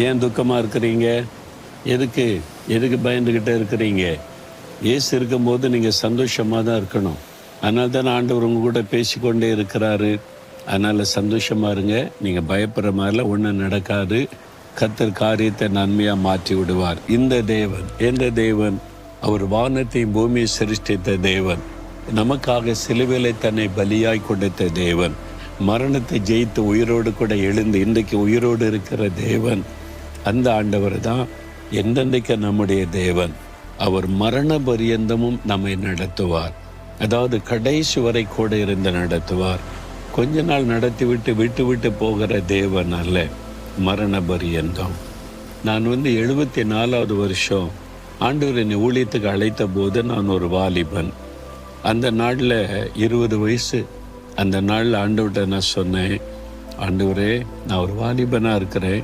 ஏன் துக்கமாக இருக்கிறீங்க? எதுக்கு எதுக்கு பயந்துக்கிட்டே இருக்கிறீங்க? இயேசு இருக்கும்போது நீங்கள் சந்தோஷமாக தான் இருக்கணும். அதனால தான் ஆண்டவர் உங்க கூட பேசிக்கொண்டே இருக்கிறாரு. அதனால் சந்தோஷமாக இருங்க. நீங்கள் பயப்படுற மாதிரிலாம் ஒன்றும் நடக்காது. கர்த்தர் காரியத்தை நன்மையாக மாற்றி விடுவார். இந்த தேவன் எந்த தேவன்? அவர் வானத்தையும் பூமியை சிருஷ்டித்த தேவன். நமக்காக சிலுவையிலே தன்னை பலியாய் கொடுத்த தேவன். மரணத்தை ஜெயித்து உயிரோடு கூட எழுந்து இன்றைக்கு உயிரோடு இருக்கிற தேவன். அந்த ஆண்டவர் தான் எந்தெந்தைக்கு நம்முடைய தேவன். அவர் மரண பரியந்தமும் நம்மை நடத்துவார். அதாவது கடைசி வரை கூட இருந்து நடத்துவார். கொஞ்ச நாள் நடத்தி விட்டு விட்டு விட்டு போகிற தேவன் அல்ல, மரண பரியந்தம். நான் 74வது வருஷம் ஆண்டவர் என்னை ஊழியத்துக்கு அழைத்த போது நான் ஒரு வாலிபன். அந்த நாளில் 20 வயசு. அந்த நாளில் ஆண்டவர்கிட்ட நான் சொன்னேன், ஆண்டவரே நான் ஒரு வாலிபனாக இருக்கிறேன்,